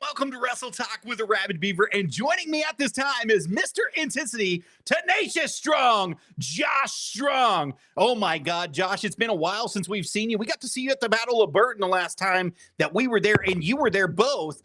welcome to Wrestle Talk with Arabbidb3aver. And joining me at this time is Mr. Intensity, Tenacious Strong, Josh Strong. Oh my God, Josh, it's been a while since we've seen you. We got to see you at the Battle of Burton the last time that we were there, and you were there both.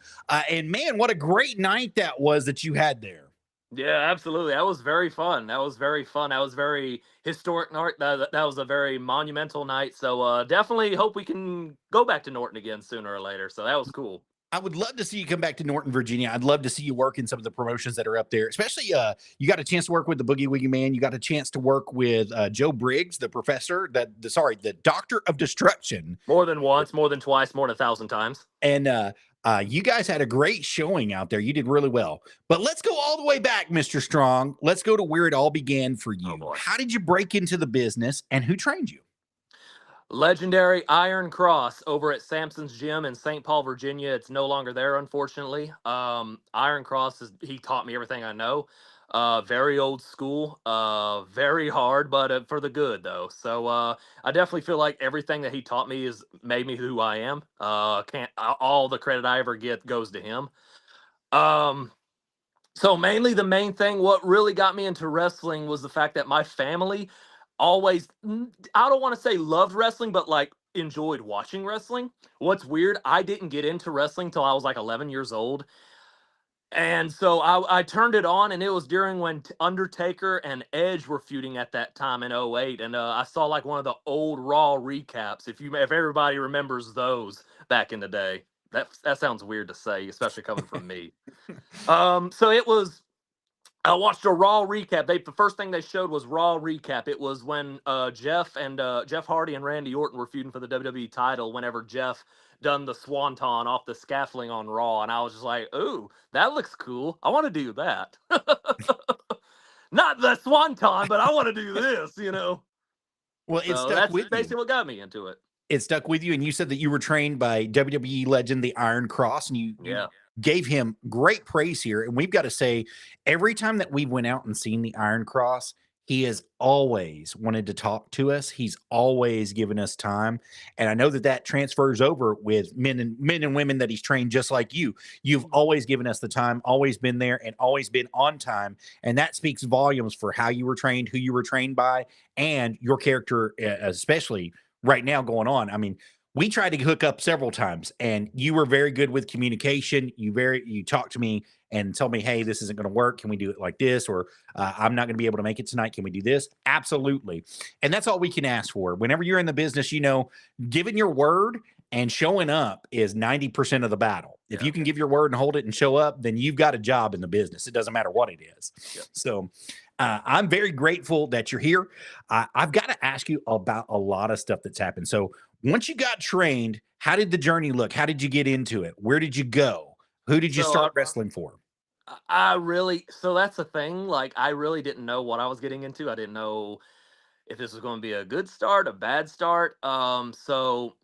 And man, what a great night that was that you had there. Yeah, absolutely. That was very fun. That was very fun. That was very historic night. That was a very monumental night. So definitely hope we can go back to Norton again sooner or later. So that was cool. I would love to see you come back to Norton, Virginia. I'd love to see you work in some of the promotions that are up there, especially you got a chance to work with the Boogie Woogie Man. You got a chance to work with Joe Briggs, the professor, the Doctor of Destruction. More than once, more than twice, more than 1,000 times. And you guys had a great showing out there. You did really well. But let's go all the way back, Mr. Strong. Let's go to where it all began for you. Oh, how did you break into the business, and who trained you? Legendary Iron Cross over at Sampson's Gym in St. Paul, Virginia. It's no longer there, unfortunately. Iron Cross, he taught me everything I know. Very old school, very hard, but for the good, though. So I definitely feel like everything that he taught me has made me who I am. All the credit I ever get goes to him. So mainly the main thing, what really got me into wrestling was the fact that my family always, I don't want to say loved wrestling, but like enjoyed watching wrestling. What's weird, I didn't get into wrestling till I was like 11 years old. And so I turned it on, and it was during when Undertaker and Edge were feuding at that time in 08. And I saw like one of the old Raw recaps, if everybody remembers those back in the day. That sounds weird to say, especially coming from me. So it was, I watched a Raw recap. The first thing they showed was Raw recap. It was when Jeff Hardy and Randy Orton were feuding for the WWE title whenever Jeff done the swanton off the scaffolding on Raw, and I was just like, ooh, that looks cool. I want to do that. Not the swanton, but I want to do this, you know. Well, that's basically what got me into it. It stuck with you, and you said that you were trained by WWE legend, the Iron Cross, and you gave him great praise here. And we've got to say, every time that we went out and seen the Iron Cross, he has always wanted to talk to us. He's always given us time. And I know that that transfers over with men and women that he's trained just like you. You've always given us the time, always been there, and always been on time. And that speaks volumes for how you were trained, who you were trained by, and your character, especially right now going on. I mean, we tried to hook up several times, and you were very good with communication. You talked to me and told me, hey, this isn't going to work. Can we do it like this? Or I'm not going to be able to make it tonight. Can we do this? Absolutely. And that's all we can ask for. Whenever you're in the business, you know, giving your word and showing up is 90% of the battle. If you can give your word and hold it and show up, then you've got a job in the business. It doesn't matter what it is. So I'm very grateful that you're here. I've got to ask you about a lot of stuff that's happened. So once you got trained, how did the journey look? How did you get into it? Where did you go? Who did you start wrestling for? So that's the thing. Like, I really didn't know what I was getting into. I didn't know if this was going to be a good start, a bad start. So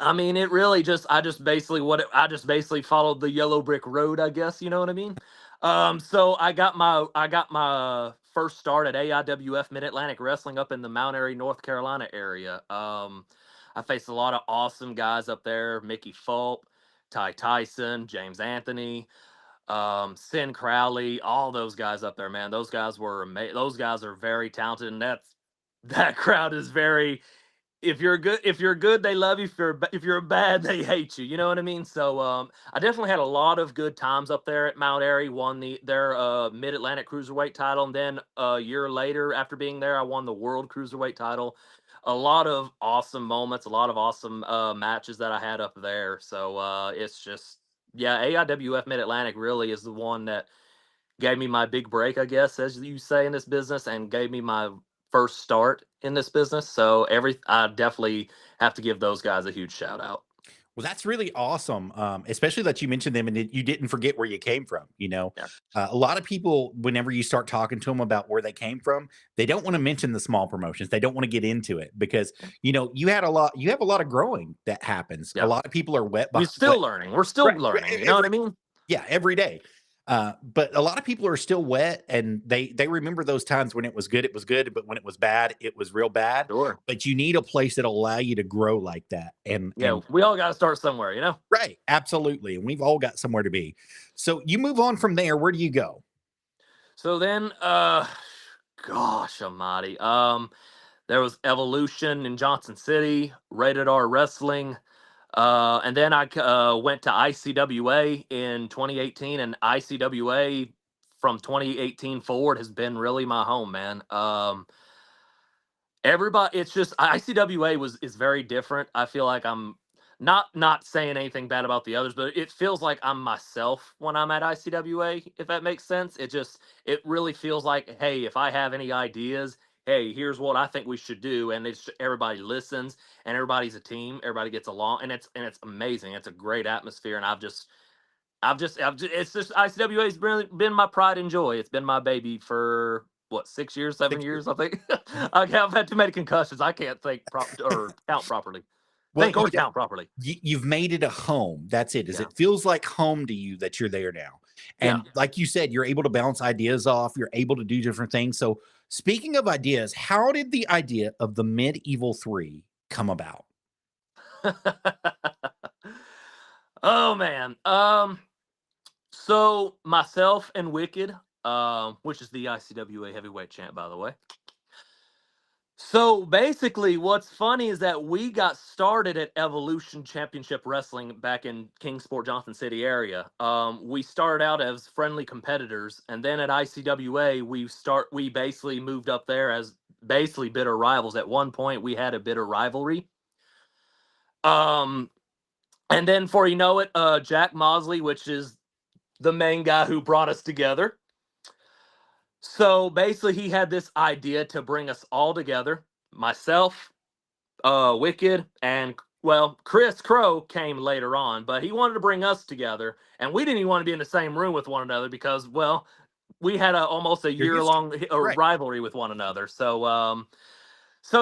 I mean, I just basically followed the yellow brick road, I guess, you know what I mean? So I got my first start at AIWF Mid-Atlantic Wrestling up in the Mount Airy, North Carolina area. I faced a lot of awesome guys up there: Mickey Fulp, Ty Tyson, James Anthony, Sin Crowley, all those guys up there, man. Those guys were amazing. Those guys are very talented, and that crowd is very. If you're good, they love you. If you're bad, they hate you. You know what I mean? So I definitely had a lot of good times up there at Mount Airy. Won their Mid-Atlantic Cruiserweight title, and then a year later, after being there, I won the World Cruiserweight title. A lot of awesome moments, a lot of awesome matches that I had up there. So it's just, AIWF Mid-Atlantic really is the one that gave me my big break, I guess, as you say, in this business, and gave me my first start in this business. So I definitely have to give those guys a huge shout out. Well, that's really awesome, especially that you mentioned them and you didn't forget where you came from. You know, a lot of people, whenever you start talking to them about where they came from, they don't want to mention the small promotions. They don't want to get into it because, you know, you have a lot of growing that happens. A lot of people are wet. We're still learning. You know what I mean? Yeah, every day. But a lot of people are still wet, and they remember those times when it was good, but when it was bad, it was real bad. Sure. But you need a place that'll allow you to grow like that. Yeah, we all got to start somewhere, you know? Right, absolutely. And we've all got somewhere to be. So you move on from there. Where do you go? So then, gosh almighty. There was Evolution in Johnson City, Rated R Wrestling. And then I went to ICWA in 2018, and ICWA from 2018 forward has been really my home, man. Everybody, it's just ICWA is very different. I feel like I'm not saying anything bad about the others, but it feels like I'm myself when I'm at ICWA, if that makes sense. It really feels like, hey, if I have any ideas, hey, here's what I think we should do, and it's everybody listens, and everybody's a team, everybody gets along, and it's amazing. It's a great atmosphere, and it's just ICWA has really been my pride and joy. It's been my baby for what, 6 years, 7 years, I think. I've had too many concussions. I can't think or count properly. Well, Think or count properly. You've made it a home. That's it. Yeah. It feels like home to you that you're there now. And like you said, you're able to bounce ideas off. You're able to do different things. So speaking of ideas, how did the idea of the MidEvil 3 come about? Oh man. So myself and Wicked, which is the ICWA heavyweight champ, by the way. So basically, what's funny is that we got started at Evolution Championship Wrestling back in Kingsport, Johnson City area. We started out as friendly competitors, and then at ICWA, we basically moved up there as basically bitter rivals. At one point, we had a bitter rivalry. And then, for you know it, Jack Mosley, which is the main guy who brought us together. So basically, he had this idea to bring us all together. Myself, Wicked, and well, Chris Crow came later on, but he wanted to bring us together, and we didn't even want to be in the same room with one another because, well, we had almost a year-long rivalry with one another. So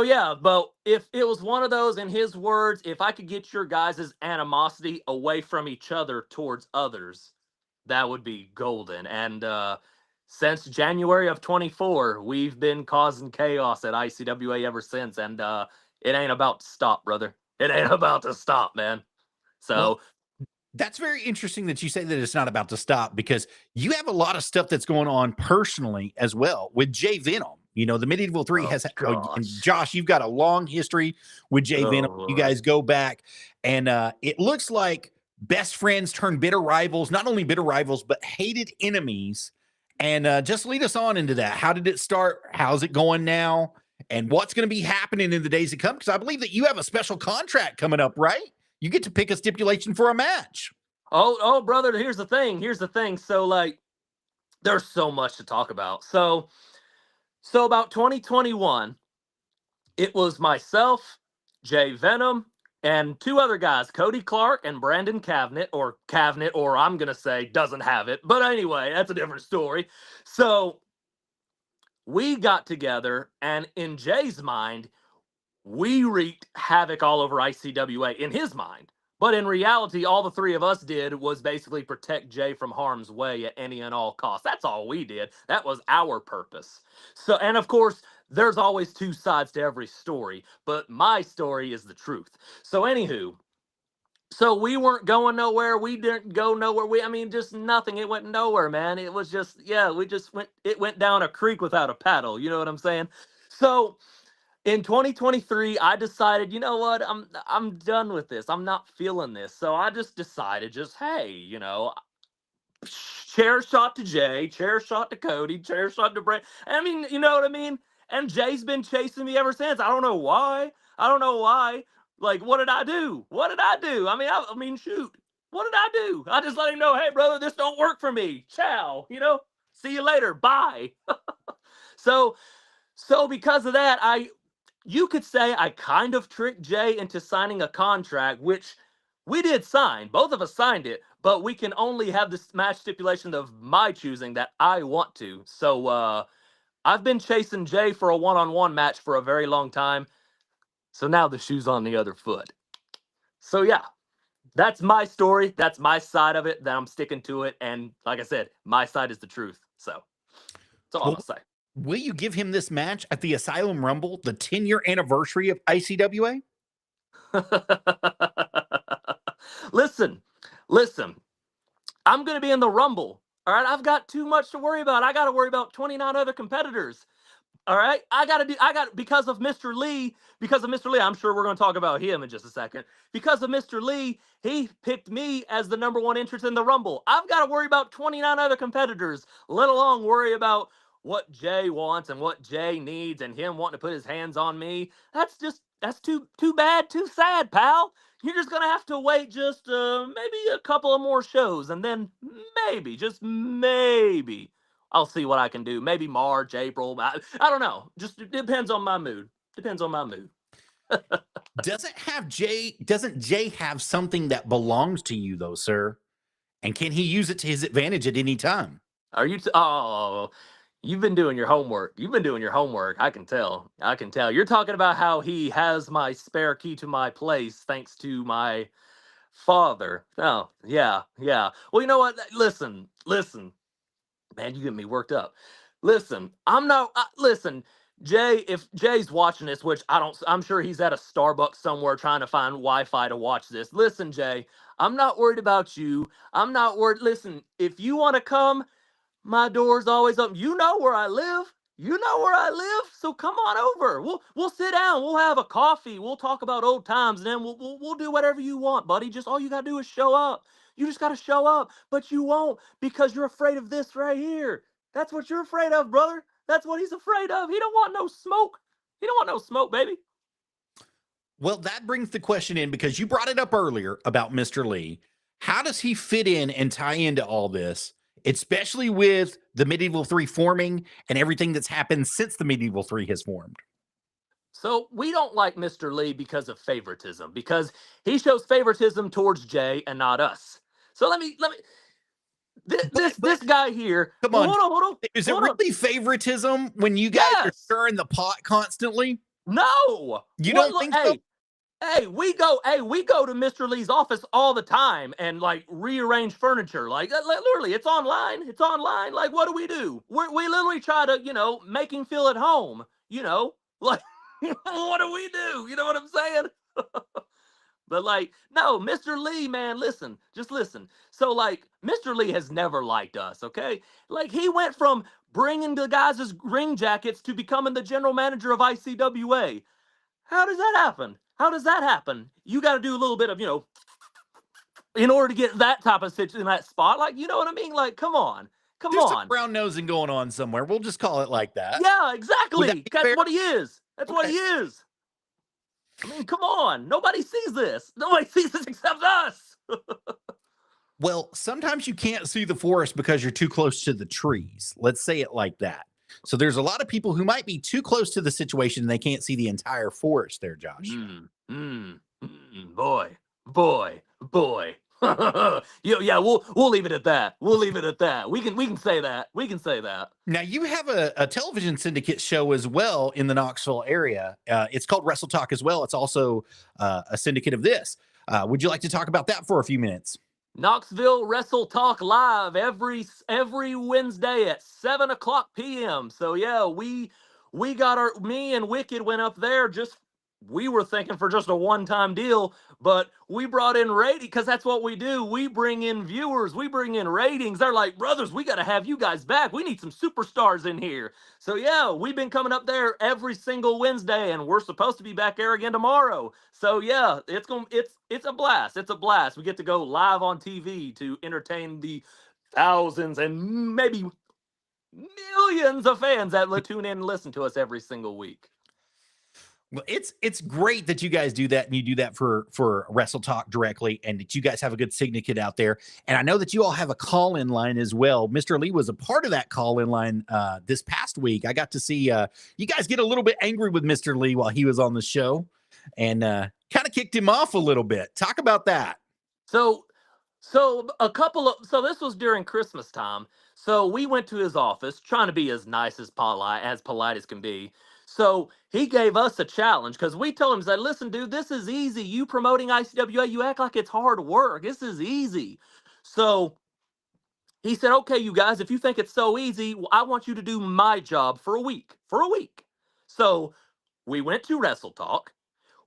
yeah, but if it was one of those, in his words, if I could get your guys' animosity away from each other towards others, that would be golden. And since January of 24, we've been causing chaos at ICWA ever since, and it ain't about to stop, brother. It ain't about to stop, man. So that's very interesting that you say that it's not about to stop, because you have a lot of stuff that's going on personally as well with Jay Venom. You know, the MidEvil 3 and Josh, you've got a long history with Jay Venom. Lord. You guys go back, and it looks like best friends turned bitter rivals, not only bitter rivals, but hated enemies. And just lead us on into that. How did it start? How's it going now? And what's going to be happening in the days to come? Because I believe that you have a special contract coming up, right? You get to pick a stipulation for a match. Oh, brother, here's the thing. So, like, there's so much to talk about. So about 2021, it was myself, Jay Venom, and two other guys, Cody Clark and Brandon Cavnett, or I'm going to say doesn't have it. But anyway, that's a different story. So we got together, and in Jay's mind, we wreaked havoc all over ICWA in his mind. But in reality, all the three of us did was basically protect Jay from harm's way at any and all costs. That's all we did. That was our purpose. So, and of course, there's always two sides to every story, but my story is the truth. So anywho, so we weren't going nowhere. We didn't go nowhere. Just nothing. It went nowhere, man. It was just, it went down a creek without a paddle. You know what I'm saying? So in 2023, I decided, you know what? I'm done with this. I'm not feeling this. So I just decided, hey, chair shot to Jay, chair shot to Cody, chair shot to Brett. You know what I mean? And Jay's been chasing me ever since. I don't know why. Like, what did I do? Shoot. What did I do? I just let him know, hey, brother, this don't work for me. Ciao. See you later. Bye. So because of that, you could say I kind of tricked Jay into signing a contract, which we did sign. Both of us signed it, but we can only have this match stipulation of my choosing that I want to. So I've been chasing Jay for a one-on-one match for a very long time. So now the shoe's on the other foot. So yeah, That's my story. That's my side of it. That I'm sticking to it. And like I said, my side is the truth. So that's all I'm gonna say. Will you give him this match at the Asylum Rumble, the 10-year anniversary of ICWA? Listen. I'm going to be in the Rumble. All right. I've got too much to worry about. I got to worry about 29 other competitors. All right. Because of Mr. Lee, I'm sure we're going to talk about him in just a second. Because of Mr. Lee, he picked me as the number one entrant in the Rumble. I've got to worry about 29 other competitors, let alone worry about what Jay wants and what Jay needs and him wanting to put his hands on me. That's too bad, too sad, pal. You're just going to have to wait just maybe a couple of more shows, and then maybe, just maybe, I'll see what I can do. Maybe March, April. I don't know. Just it depends on my mood. Doesn't Jay have something that belongs to you though, sir? And can he use it to his advantage at any time? Are you you've been doing your homework. I can tell. You're talking about how he has my spare key to my place thanks to my father. Oh, yeah. Well, you know what? Listen. Man, you get me worked up. Listen, listen, Jay, if Jay's watching this, which I'm sure he's at a Starbucks somewhere trying to find Wi-Fi to watch this. Listen, Jay, I'm not worried about you. I'm not worried. Listen, if you want to come, my door's always open. You know where I live. So come on over. We'll sit down. We'll have a coffee. We'll talk about old times, and then we'll do whatever you want, buddy. Just all you gotta do is show up. You just gotta show up, but you won't because you're afraid of this right here. That's what you're afraid of, brother. That's what he's afraid of. He don't want no smoke. Baby. Well, that brings the question in because you brought it up earlier about Mr. Lee. How does he fit in and tie into all this, especially with the MidEvil 3 forming and everything that's happened since the MidEvil 3 has formed? So we don't like Mr. Lee because of favoritism, because he shows favoritism towards Jay and not us. So let me this guy here. Come on. Hold on. Is it really favoritism when you guys are stirring the pot constantly? No. You don't think so? Hey, we go to Mr. Lee's office all the time and like rearrange furniture. Like literally, it's online. Like, what do? We literally try to, make him feel at home. Like, what do we do? You know what I'm saying? But like, no, Mr. Lee, man, just listen. So like, Mr. Lee has never liked us, okay? Like, he went from bringing the guys as ring jackets to becoming the general manager of ICWA. How does that happen? You got to do a little bit of, in order to get that type of situation in that spot. Like, you know what I mean? Like, come on. There's some brown nosing going on somewhere. We'll just call it like that. Yeah, exactly. That's what he is. What he is. I mean, come on. Nobody sees this. Except us. Well, sometimes you can't see the forest because you're too close to the trees. Let's say it like that. So there's a lot of people who might be too close to the situation and they can't see the entire forest there, Josh. Boy. Yeah, we'll leave it at that. We can say that. Now you have a television syndicate show as well in the Knoxville area. It's called Wrestle Talk as well. It's also a syndicate of this. Would you like to talk about that for a few minutes? Knoxville Wrestle Talk live every Wednesday at 7:00 p.m. So yeah, me and Wicked went up there we were thinking for just a one-time deal, but we brought in rating because that's what we do. We bring in viewers, we bring in ratings. They're like, brothers, we got to have you guys back. We need some superstars in here. So yeah, we've been coming up there every single Wednesday, and we're supposed to be back there again tomorrow. So yeah, it's a blast. It's a blast. We get to go live on TV to entertain the thousands and maybe millions of fans that tune in and listen to us every single week. Well, it's great that you guys do that, and you do that for Wrestle Talk directly, and that you guys have a good syndicate out there. And I know that you all have a call-in line as well. Mr. Lee was a part of that call-in line this past week. I got to see you guys get a little bit angry with Mr. Lee while he was on the show, and kind of kicked him off a little bit. Talk about that. So this was during Christmas time. So we went to his office, trying to be as nice as polite as can be. So he gave us a challenge because we told him, said, listen, dude, this is easy. You promoting ICWA, you act like it's hard work. This is easy. So he said, okay, you guys, if you think it's so easy, I want you to do my job for a week. For a week. So we went to Wrestle Talk.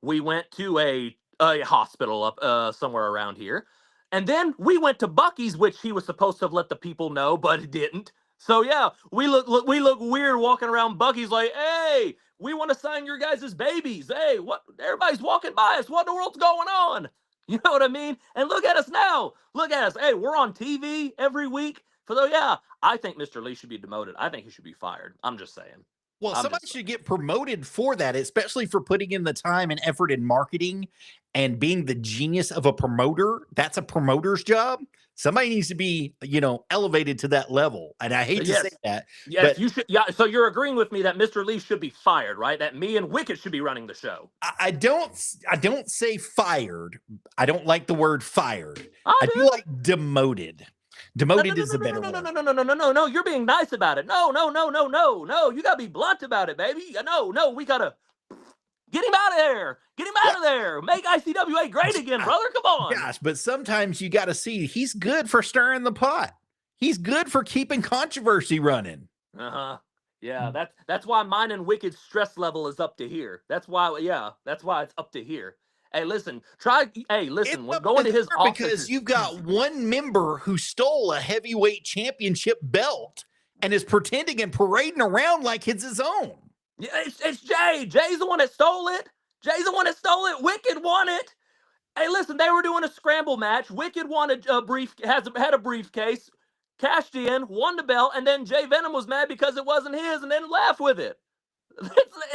We went to a hospital up somewhere around here. And then we went to Bucky's, which he was supposed to have let the people know, but he didn't. So yeah, we look weird walking around Bucky's like, hey, we want to sign your guys' babies. Hey, what? Everybody's walking by us. What in the world's going on? You know what I mean? And look at us now. Look at us. Hey, we're on TV every week. So yeah, I think Mr. Lee should be demoted. I think he should be fired. I'm just saying. Well, somebody should get promoted for that, especially for putting in the time and effort in marketing and being the genius of a promoter. That's a promoter's job. Somebody needs to be, elevated to that level. And I hate to say that. Yes, but you should. Yeah. So you're agreeing with me that Mr. Lee should be fired, right? That me and Wicked should be running the show. I don't say fired. I don't like the word fired. I do like demoted. Demoted is a better word. No. You're being nice about it. No. You gotta be blunt about it, baby. No. We gotta get him out of there. Get him out of there. Make ICWA great again, brother. Come on. Gosh, but sometimes you got to see he's good for stirring the pot. He's good for keeping controversy running. Yeah, that's why mine and Wicked's stress level is up to here. That's why it's up to here. Hey, listen, when going to his office. Because you've got one member who stole a heavyweight championship belt and is pretending and parading around like it's his own. Yeah, it's Jay. Jay's the one that stole it. Wicked won it. Hey, listen, they were doing a scramble match. Wicked won had a briefcase, cashed in, won the belt, and then Jay Venom was mad because it wasn't his and then laughed with it.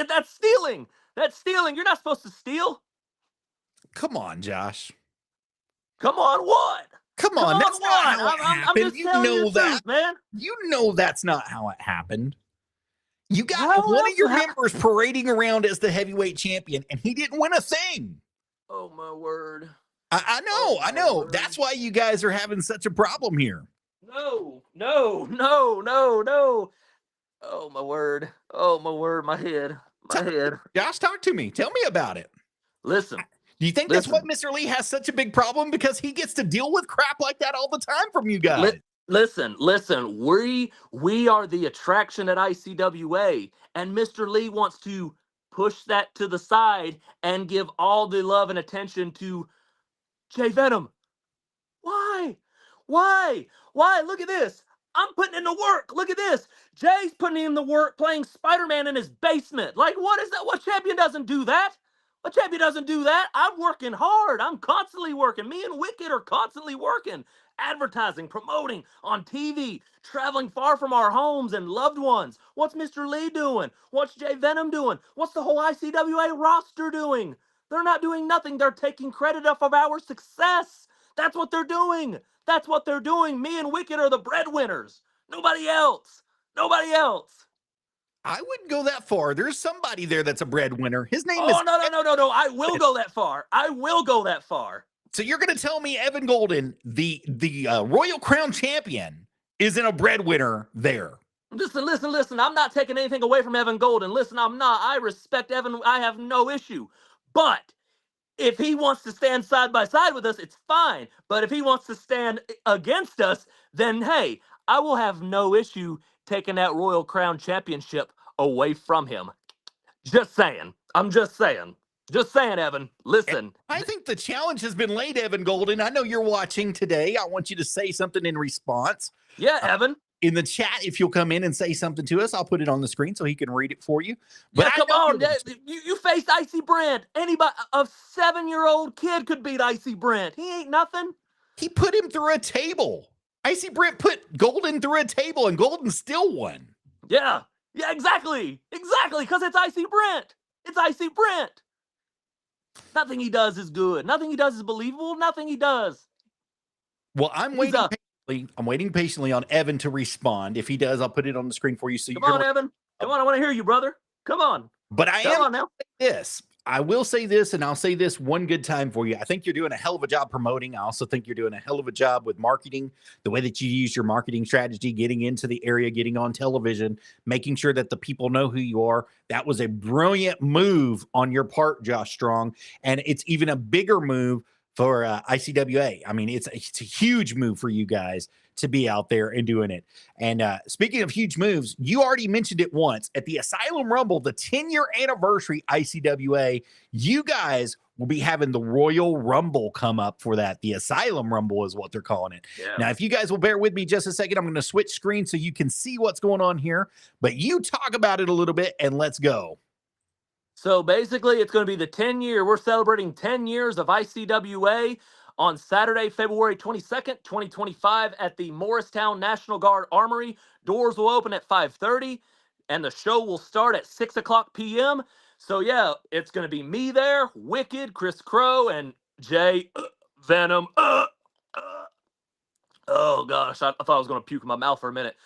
That's stealing. That's stealing. You're not supposed to steal. Come on, Josh. Come on, what? Come on, that's not how it happened. I'm just telling you the truth, man. You know that's not how it happened. You got one of your members parading around as the heavyweight champion, and he didn't win a thing. Oh, my word. I know. Word. That's why you guys are having such a problem here. No. Oh, my word. My head. Josh, talk to me. Tell me about it. Listen. Do you think that's why Mr. Lee has such a big problem? Because he gets to deal with crap like that all the time from you guys. Listen. We are the attraction at ICWA, and Mr. Lee wants to push that to the side and give all the love and attention to Jay Venom. Why? Look at this. I'm putting in the work. Look at this. Jay's putting in the work playing Spider-Man in his basement. Like, what is that? What champion doesn't do that? I'm working hard. I'm constantly working. Me and Wicked are constantly working. Advertising, promoting on TV, traveling far from our homes and loved ones. What's Mr. Lee doing? What's Jay Venom doing? What's the whole ICWA roster doing? They're not doing nothing. They're taking credit off of our success. That's what they're doing. Me and Wicked are the breadwinners. Nobody else. I wouldn't go that far. There's somebody there that's a breadwinner. His name is... Oh, no. I will go that far. So you're going to tell me Evan Golden, the Royal Crown champion, isn't a breadwinner there? Listen. I'm not taking anything away from Evan Golden. Listen, I'm not. I respect Evan. I have no issue. But if he wants to stand side by side with us, it's fine. But if he wants to stand against us, then, hey, I will have no issue taking that Royal Crown championship away from him. Just saying. I'm just saying. Evan. Listen. I think the challenge has been laid, Evan Golden. I know you're watching today. I want you to say something in response. Yeah, Evan. In the chat, if you'll come in and say something to us, I'll put it on the screen so he can read it for you. But come on. You faced Icy Brent. Anybody, a 7-year-old kid could beat Icy Brent. He ain't nothing. He put him through a table. Icy Brent put Golden through a table, and Golden still won. Yeah, exactly. Because it's Icy Brent. Nothing he does is good. Nothing he does is believable. Nothing he does. Well, I'm waiting patiently on Evan to respond. If he does, I'll put it on the screen for you. So Come on, Evan. Come on, I want to hear you, brother. Come on. But I am now this. I will say this, and I'll say this one good time for you. I think you're doing a hell of a job promoting. I also think you're doing a hell of a job with marketing, the way that you use your marketing strategy, getting into the area, getting on television, making sure that the people know who you are. That was a brilliant move on your part, Josh Strong. And it's even a bigger move for ICWA. I mean, it's a huge move for you guys to be out there and doing it. And speaking of huge moves, you already mentioned it once at the Asylum Rumble, the 10-year anniversary ICWA. You guys will be having the Royal Rumble come up for that. The Asylum Rumble is what they're calling it. Yeah. Now, if you guys will bear with me just a second, I'm going to switch screens so you can see what's going on here. But you talk about it a little bit and let's go. So basically, it's going to be the 10-year. We're celebrating 10 years of ICWA on Saturday, February 22nd, 2025 at the Morristown National Guard Armory. Doors will open at 5:30 and the show will start at 6 o'clock p.m. So yeah, it's going to be me there, Wicked, Chris Crow, and Jay Venom. Oh gosh, I thought I was going to puke in my mouth for a minute.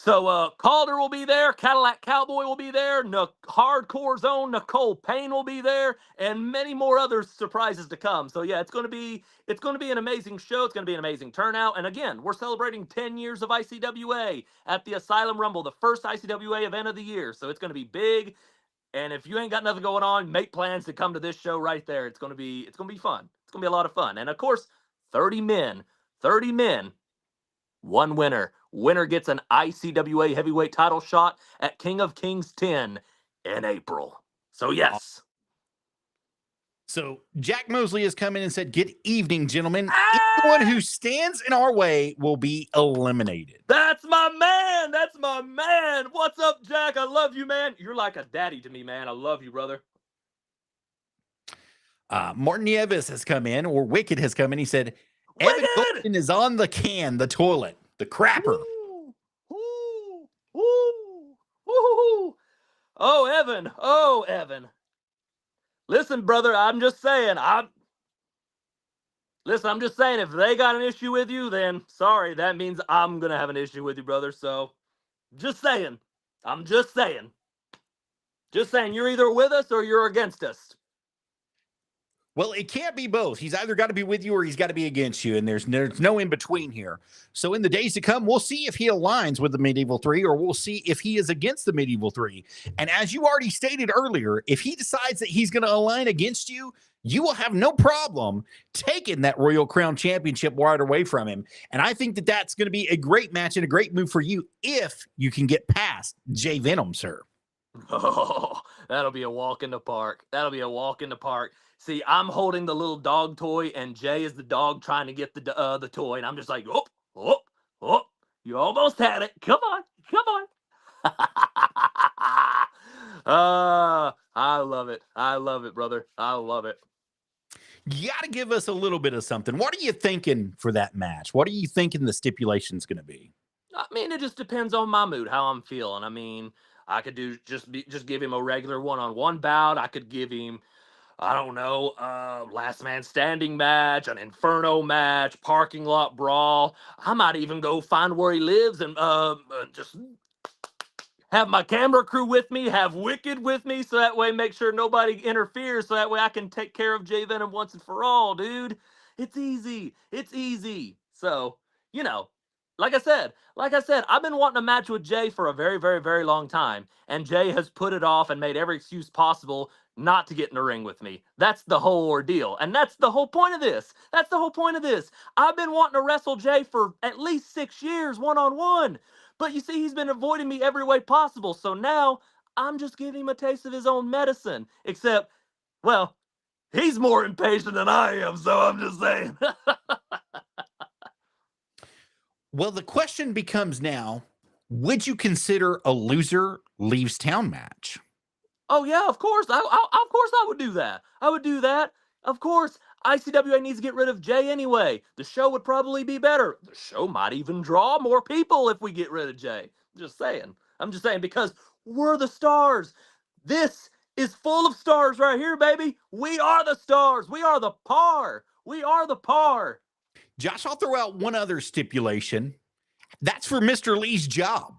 So Calder will be there, Cadillac Cowboy will be there, Hardcore Zone Nicole Payne will be there, and many more other surprises to come. So yeah, it's going to be an amazing show. It's going to be an amazing turnout. And again, we're celebrating 10 years of ICWA at the Asylum Rumble, the first ICWA event of the year. So it's going to be big. And if you ain't got nothing going on, make plans to come to this show right there. It's going to be fun. It's going to be a lot of fun. And of course, 30 men, one winner. Winner gets an ICWA heavyweight title shot at King of Kings 10 in April. So, yes. So, Jack Mosley has come in and said, "Good evening, gentlemen. Anyone who stands in our way will be eliminated." That's my man. That's my man. What's up, Jack? I love you, man. You're like a daddy to me, man. I love you, brother. Martin Nieves has come in, or Wicked has come in. He said, "Evan Golden is on the can, the toilet. The crapper." Ooh. Oh, Evan. Listen, brother, I'm just saying, if they got an issue with you, then sorry, that means I'm going to have an issue with you, brother. So, just saying. I'm just saying. Just saying, you're either with us or you're against us. Well, it can't be both. He's either got to be with you or he's got to be against you, and there's no in between here. So in the days to come, we'll see if he aligns with the MidEvil 3 or we'll see if he is against the MidEvil 3. And as you already stated earlier, if he decides that he's going to align against you, you will have no problem taking that Royal Crown Championship right away from him. And I think that that's going to be a great match and a great move for you if you can get past Jay Venom, sir. Oh, that'll be a walk in the park. See, I'm holding the little dog toy, and Jay is the dog trying to get the toy, and I'm just like, oh, you almost had it. Come on. I love it, brother. I love it. You got to give us a little bit of something. What are you thinking for that match? What are you thinking the stipulation's going to be? I mean, it just depends on my mood, how I'm feeling. I mean, I could just give him a regular one-on-one bout. I could give him, I don't know, last man standing match, an Inferno match, parking lot brawl. I might even go find where he lives and just have my camera crew with me, have Wicked with me, so that way make sure nobody interferes, so that way I can take care of Jay Venom once and for all, dude. It's easy. So, like I said, I've been wanting a match with Jay for a very, very, very long time, and Jay has put it off and made every excuse possible not to get in the ring with me. That's the whole ordeal, and that's the whole point of this. I've been wanting to wrestle Jay for at least 6 years, one-on-one, but you see, he's been avoiding me every way possible, so now I'm just giving him a taste of his own medicine, except, well, he's more impatient than I am, so I'm just saying. Well, the question becomes now, would you consider a loser leaves town match? Oh, yeah, of course. Of course I would do that. Of course. ICWA needs to get rid of Jay anyway. The show would probably be better. The show might even draw more people if we get rid of Jay. I'm just saying because we're the stars. This is full of stars right here, baby. We are the stars. We are the par. Josh, I'll throw out one other stipulation. That's for Mr. Lee's job.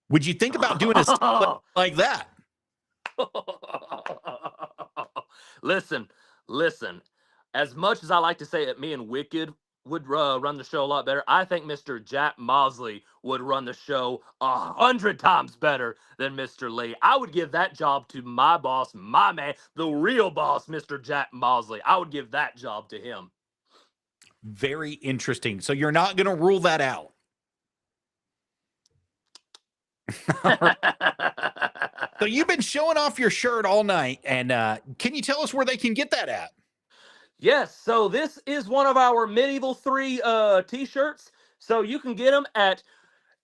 Would you think about doing a like that? Listen, listen. As much as I like to say that me and Wicked would run the show a lot better, I think Mr. Jack Mosley would run the show 100 times better than Mr. Lee. I would give that job to my boss, my man, the real boss, Mr. Jack Mosley. I would give that job to him. Very interesting. So you're not going to rule that out. So you've been showing off your shirt all night, and can you tell us where they can get that at? Yes, so this is one of our MidEvil3 t-shirts. So you can get them at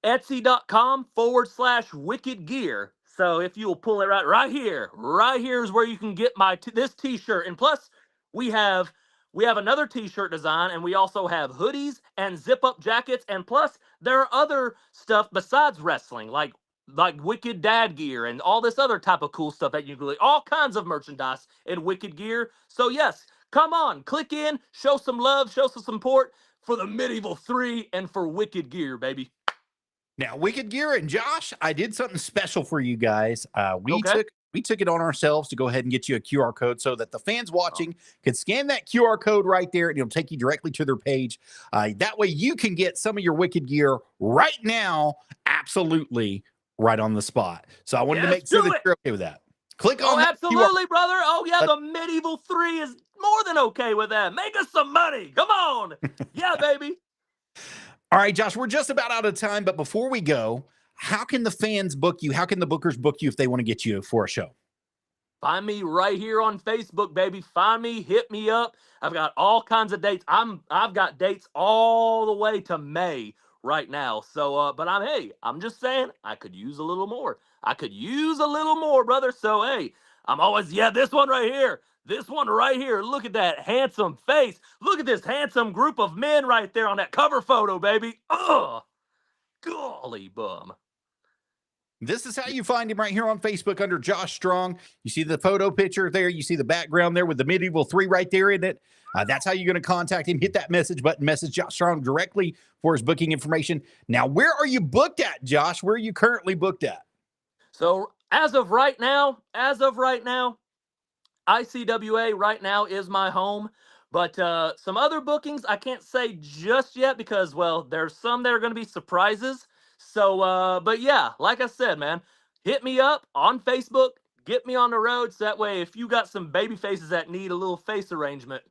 etsy.com/wicked gear. So if you'll pull it right here is where you can get this t-shirt. And plus we have another t-shirt design, and we also have hoodies and zip-up jackets, and plus there are other stuff besides wrestling, like Wicked Dad gear and all this other type of cool stuff that you can get, all kinds of merchandise in Wicked gear. So yes, come on, click in, show some love, show some support for the MidEvil3 and for Wicked gear, baby. Now, Wicked Gear and Josh, I did something special for you guys. We took it on ourselves to go ahead and get you a QR code so that the fans watching could scan that QR code right there, and it'll take you directly to their page. That way you can get some of your Wicked Gear right now, absolutely right on the spot. So I wanted to make sure that you're okay with that. Click on that. Absolutely, brother. Oh, yeah, the MidEvil3 is more than okay with that. Make us some money. Come on. Yeah, baby. All right, Josh, we're just about out of time, but before we go, how can the fans book you? How can the bookers book you if they want to get you for a show? Find me right here on Facebook, baby. Find me, hit me up. I've got all kinds of dates. I've got dates all the way to May right now. So, but I'm just saying, I could use a little more. I could use a little more, brother. So, hey, I'm always, this one right here. This one right here. Look at that handsome face. Look at this handsome group of men right there on that cover photo, baby. Ugh. Golly bum. This is how you find him right here on Facebook under Josh Strong. You see the photo picture there. You see the background there with the MidEvil3 right there in it. That's how you're going to contact him. Hit that message button. Message Josh Strong directly for his booking information. Now, where are you booked at, Josh? Where are you currently booked at? So as of right now, ICWA right now is my home. But some other bookings I can't say just yet because, well, there's some that are going to be surprises. So, but yeah, like I said, man, hit me up on Facebook, get me on the road. So that way, if you got some baby faces that need a little face arrangement,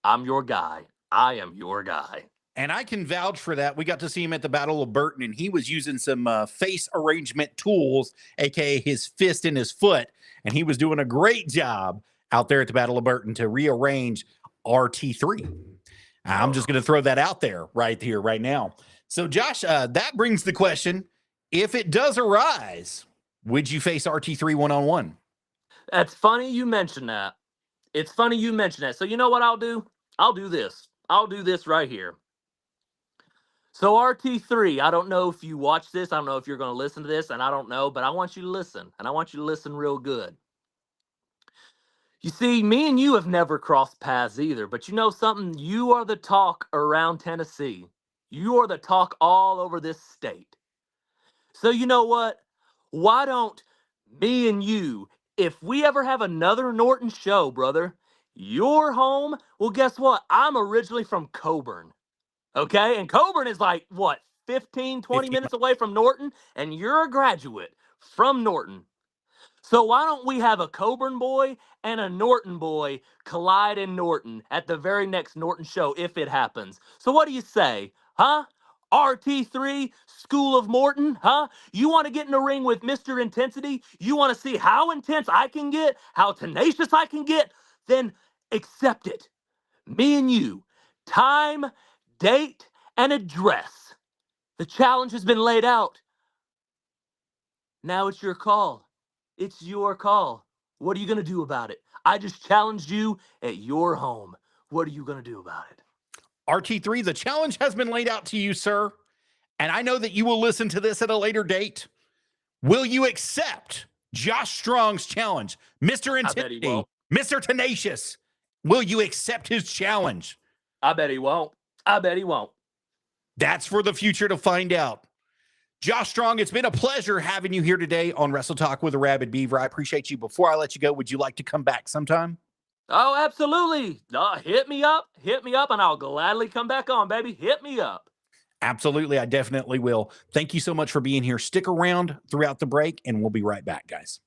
I'm your guy. I am your guy. And I can vouch for that. We got to see him at the Battle of Burton, and he was using some face arrangement tools, aka his fist and his foot, and he was doing a great job out there at the Battle of Burton to rearrange RT3. I'm just going to throw that out there right here, right now. So, Josh, that brings the question, if it does arise, would you face RT3 one-on-one? That's funny you mention that. It's funny you mention that. So you know what I'll do? I'll do this. I'll do this right here. So RT3, I don't know if you watch this. I don't know if you're going to listen to this, and I don't know, but I want you to listen, and I want you to listen real good. You see, me and you have never crossed paths either, but you know something? You are the talk around Tennessee. You are the talk all over this state. So you know what? Why don't me and you, if we ever have another Norton show, brother, you're home. Well, guess what? I'm originally from Coburn. Okay? And Coburn is like, what, 15, 20 minutes away from Norton? And you're a graduate from Norton. So why don't we have a Coburn boy and a Norton boy collide in Norton at the very next Norton show if it happens? So what do you say? Huh? RT3, School of Morton, huh? You want to get in the ring with Mr. Intensity? You want to see how intense I can get? How tenacious I can get? Then accept it. Me and you, time, date, and address. The challenge has been laid out. Now it's your call. It's your call. What are you going to do about it? I just challenged you at your home. What are you going to do about it? RT3, the challenge has been laid out to you, sir. And I know that you will listen to this at a later date. Will you accept Josh Strong's challenge? Mr. Intensity, Mr. Tenacious, will you accept his challenge? I bet he won't. I bet he won't. That's for the future to find out. Josh Strong, it's been a pleasure having you here today on Wrestle Talk with Arabbidb3aver. I appreciate you. Before I let you go, would you like to come back sometime? Oh, absolutely. Hit me up, and I'll gladly come back on, baby. Hit me up. Absolutely. I definitely will. Thank you so much for being here. Stick around throughout the break, and we'll be right back, guys.